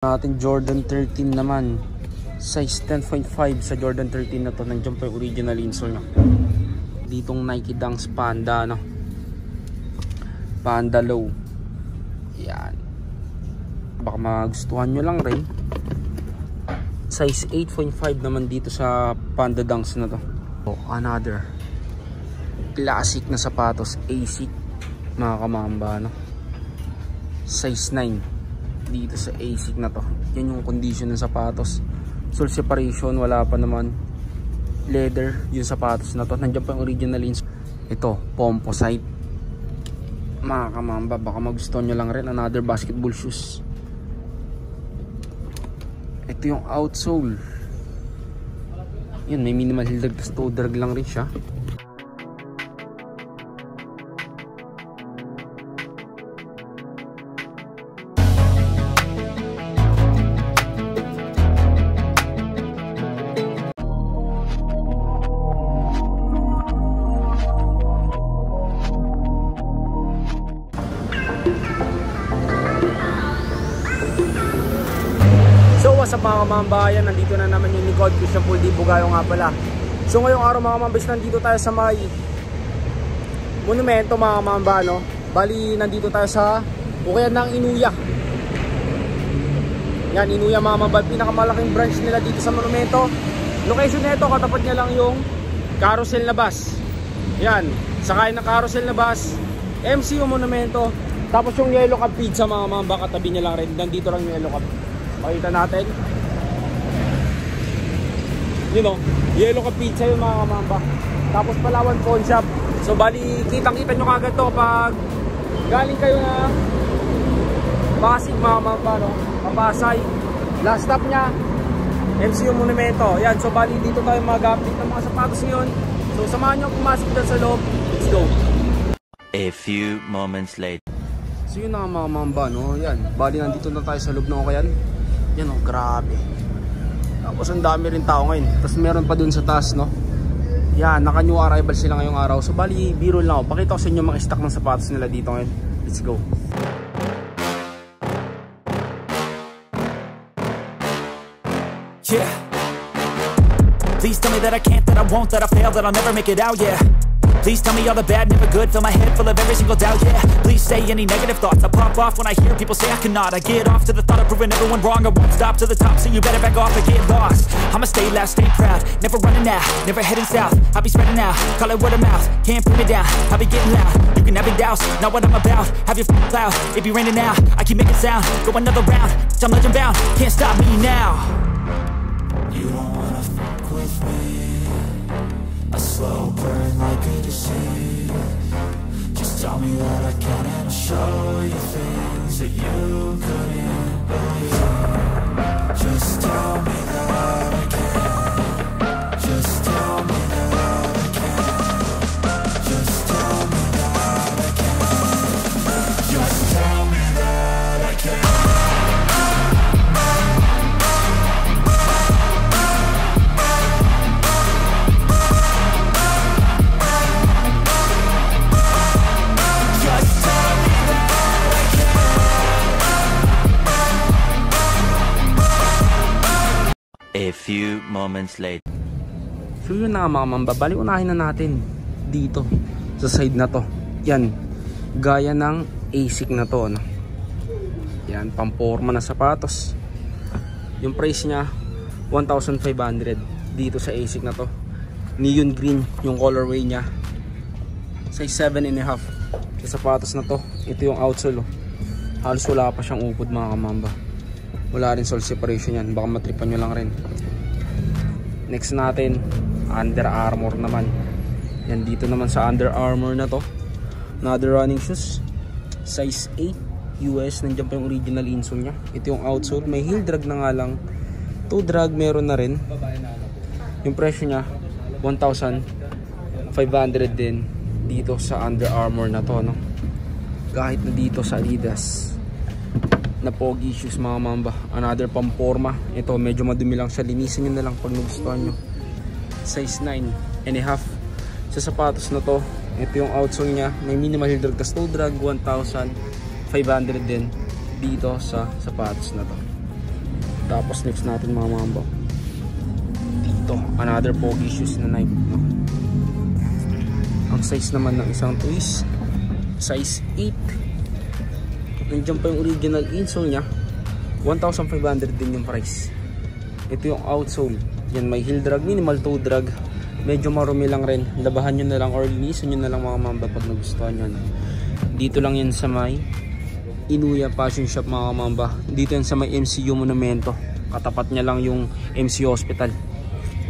Natin Jordan 13 naman. Size 10.5 sa Jordan 13 na to. Nandiyan pa yung original insole nya. Ditong Nike Dunks Panda, no? Panda Low. Yan. Baka magustuhan nyo lang rin. Size 8.5 naman dito sa Panda Dunks na to. Oh, another classic na sapatos, ASIC, mga kamamba, no? Size 9 dito sa ASIC na to. Yan yung condition ng sapatos. Sole separation, wala pa naman. Leather yung sapatos na to. Nandiyan pa yung original ins. Ito, Pomposite, mga kamamba. Baka magustuhan nyo lang rin. Another basketball shoes. Ito yung outsole. Yan, may minimal heel drag, tas toe drag lang rin siya. Sa mga mambayan, nandito na naman yung likod Christian Pool Di Bugayo nga pala. So ngayong araw mga mambis, nandito tayo sa may monumento mga mamba, no? Bali nandito tayo sa Ukayan ng Inuya. Yan, Inuya mga mamba, pinakamalaking branch nila dito sa monumento. Location nito, katapat niya lang yung carousel na bus. Yan, sakay ng carousel na bus, MCU monumento. Tapos yung Yellow Cab Pizza mga mamba, katabi niya lang rin. Nandito lang yung Yellow Cab. Pakita natin. You know, Yellow Cab Pizza yung mga kamamba. Tapos Palawan Pawn Shop. So bali, kitang-kita nyo kagad to pag galing kayo na Pasig mga kamamba, no? Papasay. Last stop nya MCU Monumento. Yan, so bali dito tayo mag-update ng mga sapatos ngayon. So samahan nyo pumasok dyan sa loob. Let's go. A few moments later. So yun na mga kamamba, no? Yan, bali nandito na tayo sa loob ng Ukayan. Yan, oh, grabe. Tapos ang dami rin tao ngayon. Tapos meron pa dun sa taas, no? Yan, naka new arrival sila ngayong araw. So bali, biro lang ako. Pakita ko sa inyo mga stock ng sapatos nila dito ngayon. Let's go. Yeah. Please tell me that I can't, that I won't, that I fail, that I'll never make it out, yeah. Please tell me all the bad, never good. Fill my head full of every single doubt, yeah. Please say any negative thoughts. I pop off when I hear people say I cannot. I get off to the thought of proving everyone wrong. I won't stop to the top, so you better back off and get lost. I'ma stay loud, stay proud, never running out, never heading south. I'll be spreading out, call it word of mouth. Can't put me down, I'll be getting loud. You can have your doubts, not what I'm about. Have your cloud, it be raining now. I keep making sound, go another round. I'm legend bound, can't stop me now. You don't wanna fuck with me. A slow burn like a disease. Just tell me that I can and I'll show you things that you couldn't believe. Just tell me that I can. Just tell me that I can. Just tell me that I can. Just tell me that I can. A few moments later. So yun na mga mamba, bali unahin na natin dito sa side na to. Yan, gaya ng ASIC na to, no? Yan, pamporma na sapatos. Yung price nya 1,500 dito sa ASIC na to. Neon green yung colorway nya. Size 7.5 sa sapatos na to. Ito yung outsole, oh. Halos wala pa siyang upod mga kamamba. Wala rin sole separation yan. Baka matripan nyo lang rin. Next natin, Under Armour naman. Yan, dito naman sa Under Armour na to. Another running shoes. Size 8 US. Nandiyan pa yung original insole nya. Ito yung outsole. May heel drag na nga lang. Toe drag meron na rin. Yung presyo nya 1,500 din dito sa Under Armour na to, no? Kahit na dito sa Adidas na pogi shoes mga mamba. Another pamporma. Ito medyo madumi lang siya. Linisin nyo na lang pag nagustuhan nyo. Size 9.5 sa sapatos na to. Ito yung outsole nya. May minimal heel drag, toe drag. 1,500 din dito sa sapatos na to. Tapos next natin mga mamba, dito another pogi shoes na Nike, no? Ang size naman ng isang to is size 8. Nandiyan pa yung original insole nya. 1,500 din yung price. Ito yung outsole. Yan, may heel drag, minimal toe drag. Medyo marumi lang rin. Labahan nyo na lang or linisan nyo na lang mga mamba pag nagustuhan nyo. Dito lang yan sa may Inuya Fashion Shop mga mamba. Dito yan sa may MCU Monumento. Katapat nya lang yung MCU Hospital.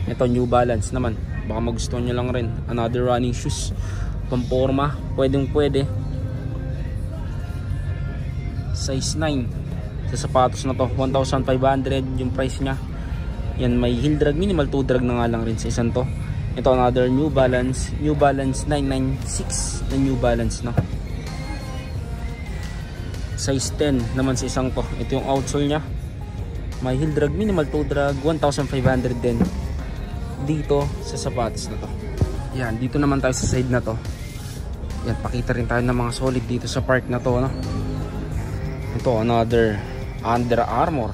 Ito New Balance naman. Baka magustuhan nyo lang rin. Another running shoes. Pamporma. Pwedeng pwede. Size 9. Sa sapatos na to. 1,500 yung price nya. Yan, may heel drag. Minimal toe drag na nga lang rin sa isang to. Ito another New Balance. New Balance 996 na New Balance na. Size 10 naman sa isang to. Ito yung outsole nya. May heel drag. Minimal toe drag. 1,500 din. Dito sa sapatos na to. Yan, dito naman tayo sa side na to. Yan, pakita rin tayo ng mga solid dito sa part na to, no? Ito another Under Armour.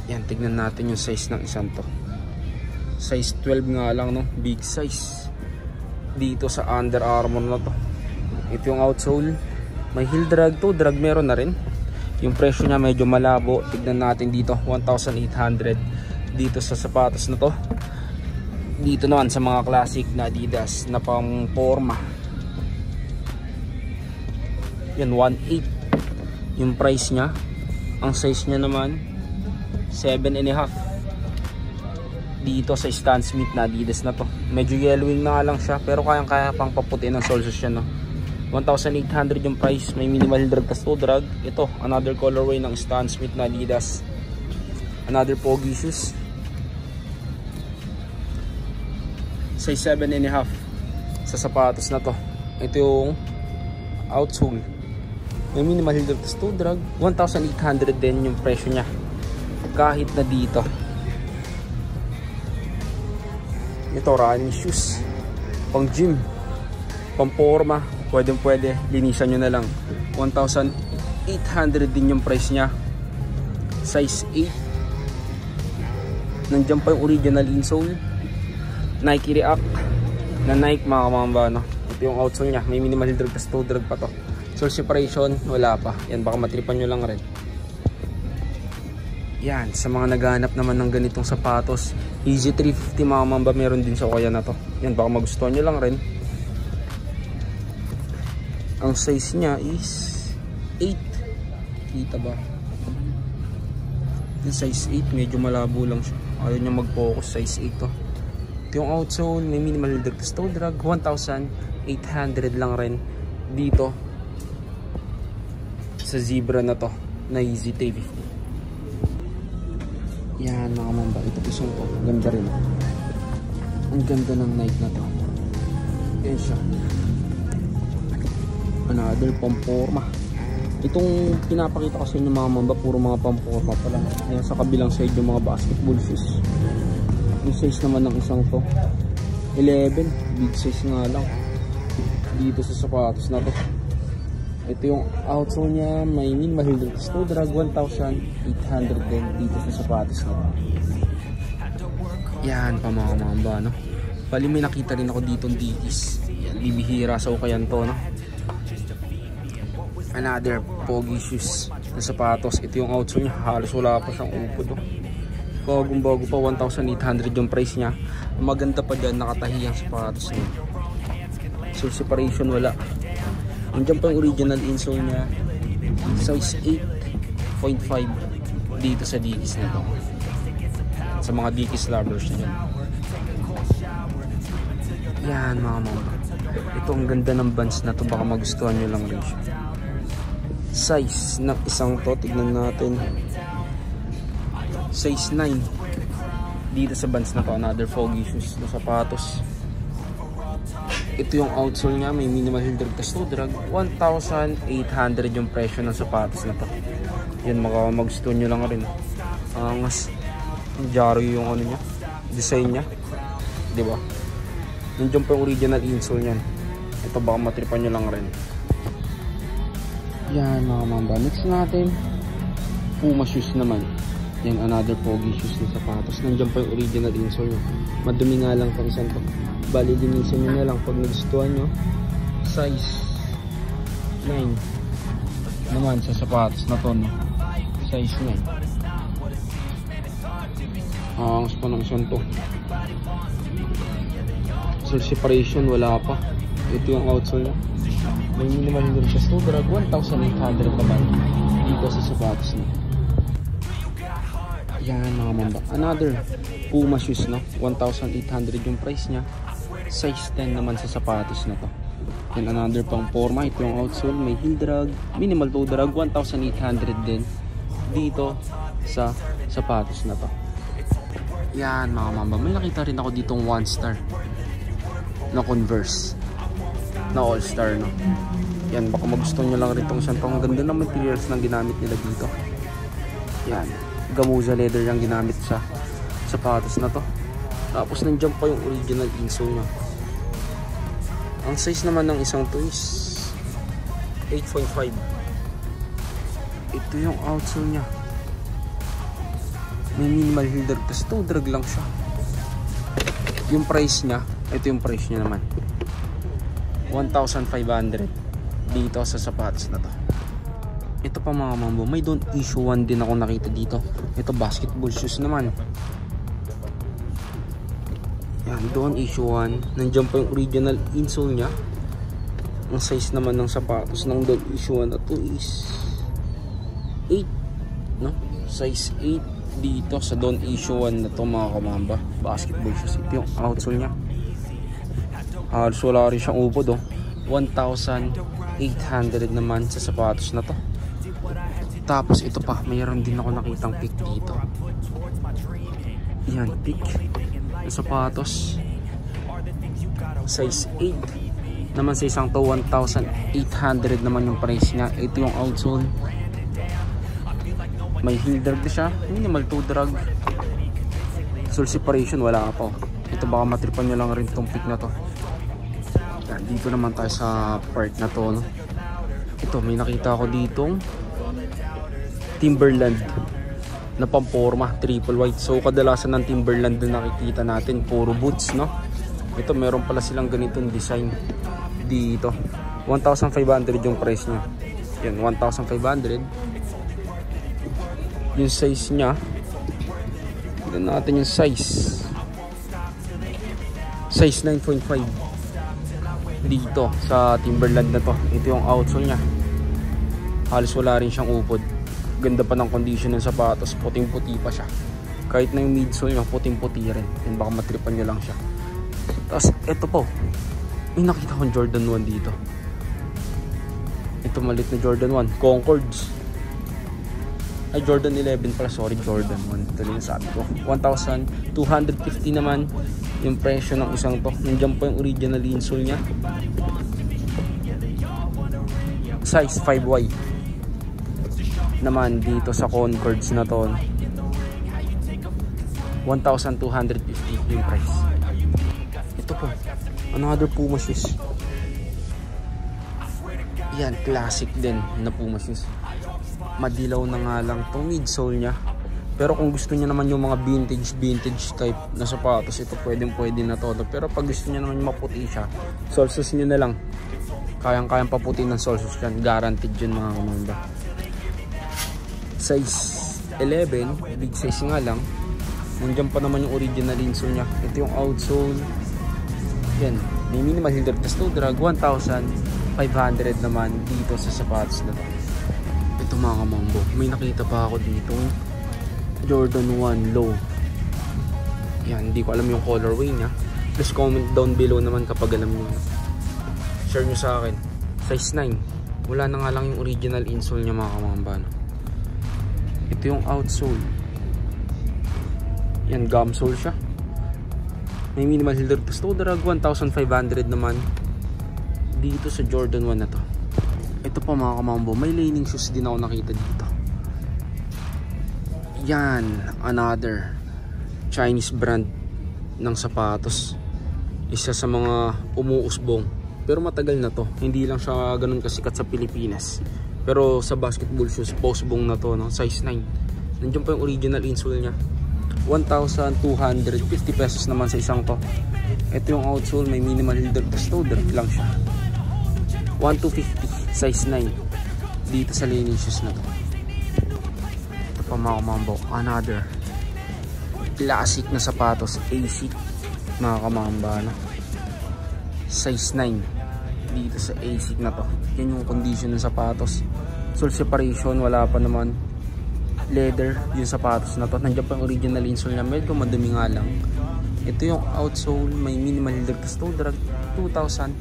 Yan, tignan natin yung size ng isang to. Size 12 nga lang, no? Big size. Dito sa Under Armour na to. Ito yung outsole. May heel drag, toe drag meron na rin. Yung presyo nya medyo malabo. Tignan natin dito, 1,800. Dito sa sapatos na to. Dito naman sa mga classic na Adidas na pang forma. Yan, 1,800 yung price nya. Ang size nya naman 7.5. Dito sa Stan Smith na Adidas na to. Medyo yellowing na lang siya, pero kayang-kaya pang paputi ng soles siya, no? 1,800 yung price. May minimal drag tas toe drag. Ito another colorway ng Stan Smith na Adidas. Another pogi shoes. Size 7.5 sa sapatos na to. Ito yung outsole. May minimal heel drag tas toe drag. 1,800 din yung presyo nya. Kahit na dito. Ito running shoes. Pang gym. Pang forma. Pwedeng pwede. Linisan nyo na lang. 1,800 din yung price nya. Size 8. Nandiyan pa yung original insole. Nike React na Nike mga kamamba, no? Ito yung outsole nya. May minimal drag tas toe drag pa to. Sole separation wala pa. Yan, baka matripan nyo lang rin. Yan, sa mga naghahanap naman ng ganitong sapatos, Easy 350 mga kamamba, meron din sa kaya na to. Yan, baka magustuhan nyo lang rin. Ang size nya is 8. Kita ba? Yung size 8 medyo malabo lang siya. Ayaw nya mag-focus. Size 8 to. Yung outsole may minimal drag tas toe drag. 1,800 lang rin dito sa zebra na to na Easy 350. Yan mga mamba, ito pisong to, ganda rin. Ang ganda ng Nike na to. Yan siya. Another pamporma. Itong pinapakita ko sa inyo mga mamba, puro mga pamporma pa lang. Ayan sa kabilang side yung mga basketball shoes. Yung size naman ng isang to 11, big size nga lang dito sa sapatos na to. Ito yung outsole nya, may minimal heel drag tas toe drag. 1,800 din dito sa sapatos na to. Yan pa mga mamba, no? Bali may nakita rin ako dito ng Dickies. Yan, bibihira sa ukayan to, no? Another pogi shoes na sapatos. Ito yung outsole nya, halos wala pa siyang upod, no? Bagong bago pa, 1,800 yung price nya. Maganda pa dyan, nakatahi ang sapatos niya. So separation wala. Nandiyan pa yung original insole nya. Size 8.5 dito sa Dickies na to. Sa mga Dickies lovers na dyan. Yan mga mama. Ito ang ganda ng bands na to. Baka magustuhan nyo lang rin siya. Size ng isang to, tignan natin. Size 9 dito sa bands na to. Another foggy shoes na sapatos. Ito yung outsole nya, may minimal heel drag tas toe drag. 1,800 yung presyo ng sapatos na to. Yan, magustuhan nyo lang rin. Angas. Jaro yung ano nya, design nya, diba? Nandiyan pa yung original insole nyan. Ito baka matripan nyo lang rin. Yan mga mamba. Next natin, Puma shoes naman. Yan, another pogi shoes na sapatos. Nandiyan pa yung original insole nyo. Madumi nga lang itong isang to. Bali, linisin nyo na lang pag nagustuhan nyo. Size 9 naman sa sapatos na to, no? Size 9. Angas pa ng isang to. Sole separation, wala pa. Ito yung outsole na. May minimal din siya. So, drag 1,800 naman dito sa sapatos na. Yan mga mamba. Another Puma shoes, no? 1,800 yung price niya. Size 10 naman sa sapatos na to. Yan, another pang forma. Ito yung outsole. May heel drag. Minimal toe drag. 1,800 din dito sa sapatos na to. Yan mga mamba. May nakita rin ako ditong 1 star na Converse na all star, no? Yan, baka magustuhan nyo lang rin itong isang pang ganda ng materials na ginamit nila dito. Yan, Gamuza leather yung ginamit sa sapatos na to. Tapos nandiyan pa yung original insole nya. Ang size naman ng isang to is 8.5. Ito yung outsole nya. May minimal heel drag, kasi toe drag lang siya. Yung price nya, ito yung price nya naman, 1,500 dito sa sapatos na to. Ito pa mga mambo, may don't issue 1 din ako nakita dito. Ito basketball shoes naman. Yan, don't issue 1. Nandiyan pa yung original insole nya. Ang size naman ng sapatos ng don't issue 1 na to is 8, no? Size 8 dito sa don't issue 1 na to mga kamamba. Basketball shoes. Ito yung outsole nya. Halos wala rin siyang upod, oh. 1,800 naman sa sapatos na to. Tapos ito pa, mayroon din ako nakitang pick dito. Yan, pick na sapatos. Size 8 naman sa isang to. 1,800 naman yung price niya. Ito yung outsole. May heel drag na siya. Minimal toe drag. Sole separation, wala pa. Ito baka matripan nyo lang rin itong pick na to. Yan, dito naman tayo sa part na to, no? Ito, may nakita ako ditong Timberland na pamporma, triple white. So kadalasan ng Timberland na nakikita natin puro boots, no? Ito meron pala silang ganitong design dito. 1,500 yung price niya. Yan, 1,500. Yung size niya, tignan natin yung size. Size 9.5 dito sa Timberland na to. Ito yung outsole niya. Halos wala rin siyang upod. Ganda pa ng condition ng sapatos. Puting-puti pa siya. Kahit na yung midsole niya, puting-puti rin. Yan, baka matripan nyo lang siya. Tapos, ito po. May nakita akong Jordan 1 dito. Ito malit na Jordan 1. Concords. Ay, Jordan 11 pala. Sorry, Jordan 1. Ito yung sabi ko. 1,250 naman yung presyo ng isang to. Nandiyan pa yung original insole niya. Size 5Y naman dito sa Concords na to. 1,250 yung price. Ito po, another Puma shoes. Yan, classic din na Puma shoes. Madilaw na nga lang itong midsole nya. Pero kung gusto niya naman yung mga vintage type na sapatos, ito pwede na todo. Pero pag gusto niya naman yung maputi siya, sole shoes niya na lang. Kayang paputi ng sole shoes yan. Guaranteed yun mga kamanda. Size 11, big size nga lang. Nandiyan pa naman yung original insole nya. Ito yung outsole. Yan, may minimal heel drag, toe drag. 1,500 naman dito sa sapatos na to. Ito mga kamambo, may nakita pa ako dito Jordan 1 low. Yan, hindi ko alam yung colorway nya. Please comment down below naman kapag alam nyo. Share nyo sa akin. Size 9. Wala na nga lang yung original insole nya mga kamamba, no? Ito yung outsole. Yan, gum sole siya. May minimal heel drag, toe drag. 1,500 naman dito sa Jordan 1 na to. Ito pa mga kamambo, may laning shoes din ako nakita dito. Yan, another Chinese brand ng sapatos. Isa sa mga umuusbong. Pero matagal na to. Hindi lang siya ganun kasikat sa Pilipinas. Pero sa basketball shoes, post-bong na to, no? Size 9. Nandiyan pa yung original insole niya. 1,250 pesos naman sa isang to. Ito yung outsole, may minimal heel drag, tas toe drag lang siya. 1,250, size 9. Dito sa Lenny shoes na to. Ito pa mga kamambo, another classic na sapatos, AC mga kamamba, no? Size 9 dito sa AC na to. Yan yung condition ng sapatos. Sole separation, wala pa naman. Leather yung sapatos na to. Nandiyan pa yung original insole na medyo madumi nga lang. Ito yung outsole, may minimal heel drag, toe drag,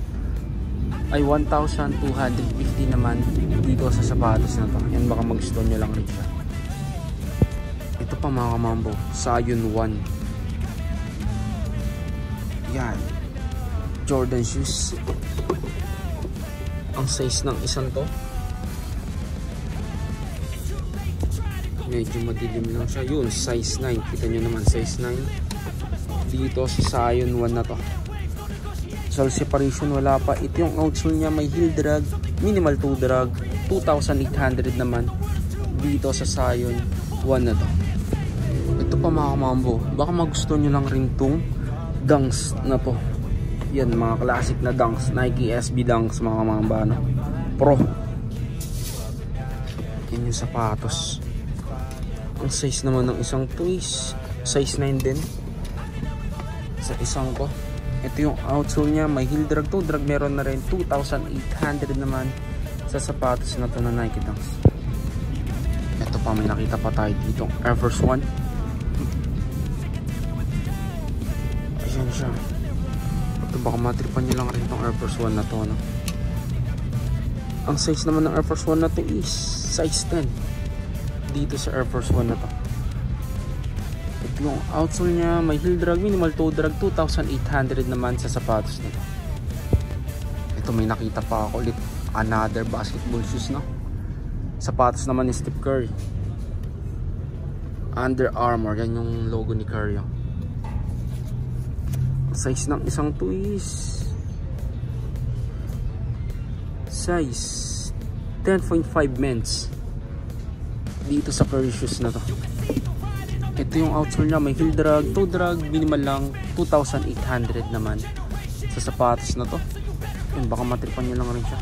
1,250 naman dito sa sapatos na to. Yan, baka mag-gusto nyo lang rin siya. Ito pa mga kamambo, Zion 1. Yan, Jordan shoes. Ang size ng isang to, medyo madilim lang siya. Yun, size 9. Kita nyo naman, size 9 dito sa Zion 1 na to. Sole separation, wala pa. Ito yung outsole niya, may heel drag, minimal toe drag, 2,800 naman dito sa Zion 1 na to. Ito pa mga kamambo, baka magusto nyo lang rin tong Dunks na to. Yan, mga classic na Dunks, Nike SB Dunks mga kamamba, no? Pro. Yan yung sapatos. Ang size naman ng isang to is size 9 din sa isang ko. Ito yung outsole niya, may heel drag, toe drag, meron na rin. 2,800 naman sa sapatos na to na Nike Dunks. Ito pa, may nakita pa tayo dito, Air Force 1. Ayan siya. Ito, baka matripan nyo lang rin itong Air Force 1 na to, no? Ang size naman ng Air Force 1 na to is size 10 dito sa Air Force 1 na to. Ito yung outsole niya, may heel drag, minimal toe drag, 2,800 naman sa sapatos na to. Ito, may nakita pa ako ulit, another basketball shoes, no? Sapatos naman ni Steph Curry, Under Armour. Yan yung logo ni Curry. Size ng isang to is size 10.5 men's dito sa Curry shoes na to. Ito yung outsole niya, may heel drag, toe drag, minimal lang, 2,800 naman sa sapatos na to. Yun, baka matripan nyo lang rin siya.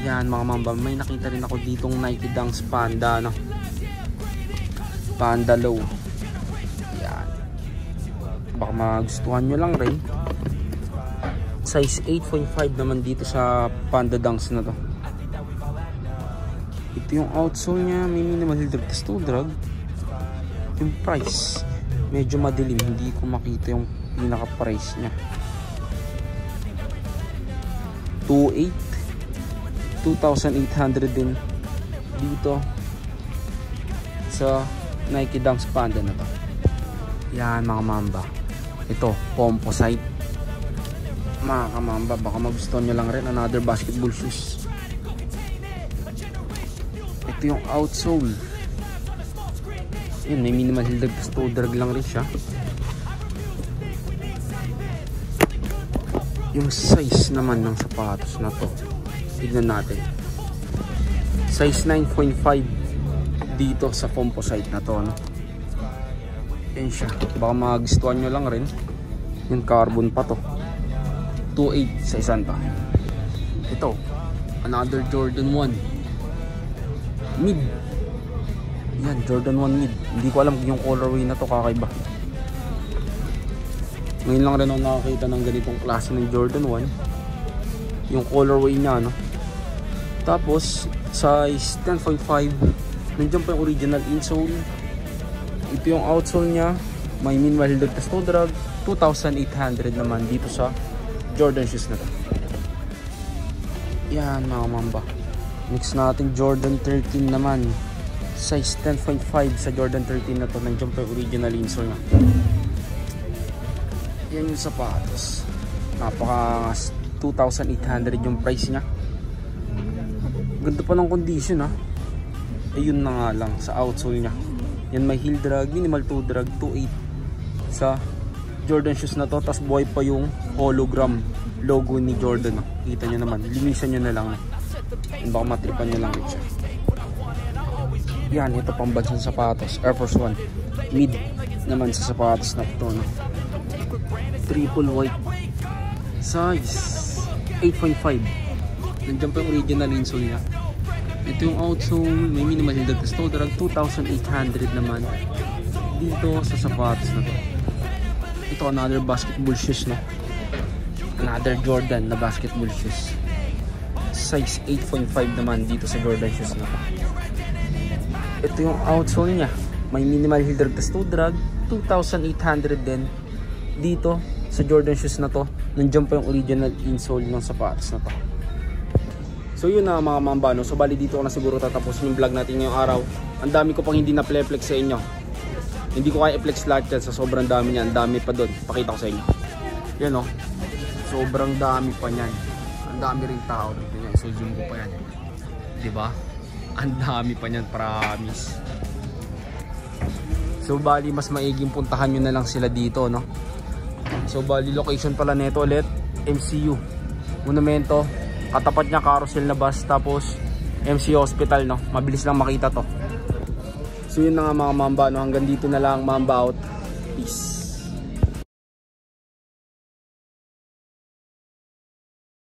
Yan mga mamba, may nakita rin ako ditong Nike Dunks Panda, no? Panda low. Yan, baka magustuhan nyo lang rin. Size 8.5 naman dito sa Panda Dunks na to. Ito yung outsole niya, may minimal heel drag, toe drag. Yung price, medyo madilim, hindi ko makita yung pinaka price niya. 2,800 din dito sa Nike Dunks Panda na to. Yan mga mamba, ito composite mga kamamba, baka magustuhan nyo lang rin, another basketball shoes. Ito yung outsole, yun, may minimal heel drag, toe drag lang rin siya. Yung size naman ng sapatos na to, tignan natin, size 9.5 dito sa composite na to, no? Yan siya, baka magustuhan nyo lang rin. Yung carbon pa to, 2.8 sa isang to. Ito, another Jordan 1 mid. Yan, Jordan 1 mid. Hindi ko alam yung colorway na to, kakaiba. Ngayon lang rin ako nakakita ng ganitong klase ng Jordan 1. Yung colorway niya, no? Tapos size 10.5, nandiyan pa yung original insole. Ito yung outsole niya, may minimal heel drag, toe drag, 2,800 naman dito sa Jordan shoes na to. Yan mga mamba, mix natin Jordan 13 naman, size 10.5 sa Jordan 13 na to. Nandiyan pa yung original insole niya. Yan yung sapatos, napaka 2,800 yung price niya. Ganda pa ng condition, ha. Ayun na nga lang sa outsole niya. Yan, may heel drag, minimal toe drag, 2.8 sa Jordan shoes na to. Tapos buhay pa yung hologram logo ni Jordan, no? Kita nyo naman, linisan nyo na lang, no? Baka matripan nyo lang siya. Yan, ito pang bansang sapatos, Air Force 1. Mid naman sa sapatos na ito, no? Triple white. Size 8.5. Nandiyan pa yung original insole niya. Ito yung outsole, may minimal heel drag test. Drag 2,800 naman dito sa sapatos na to. Ito another basketball shoes, no? Another Jordan na basketball shoes. Size 8.5 naman dito sa Jordan shoes na to. Ito yung outsole niya. May minimal heel drag test drag 2,800 din dito sa Jordan shoes na to. Nandiyan pa yung original insole ng sapatos na to. So yun na mga mamba, no? So bali dito ko na siguro tatapusin yung vlog natin ngayong araw. Ang dami ko pang hindi na flex sa inyo. Hindi ko kaya i-flex lahat yan sa sobrang dami niyan. Ang dami pa doon. Pakita ko sa inyo. Yan, no? Sobrang dami pa niyan. Ang dami rin tao dito niyan. So zoom ko pa yan. Diba? Ang dami pa niyan, promise. So bali mas maiging puntahan nyo na lang sila dito, no? So bali location pala nito ulit, MCU Monumento, katapat niya carousel na bus, tapos MCU Hospital, no? Mabilis lang makita to. So yun na nga mga mamba, no? Hanggang dito na lang, mamba out. Peace.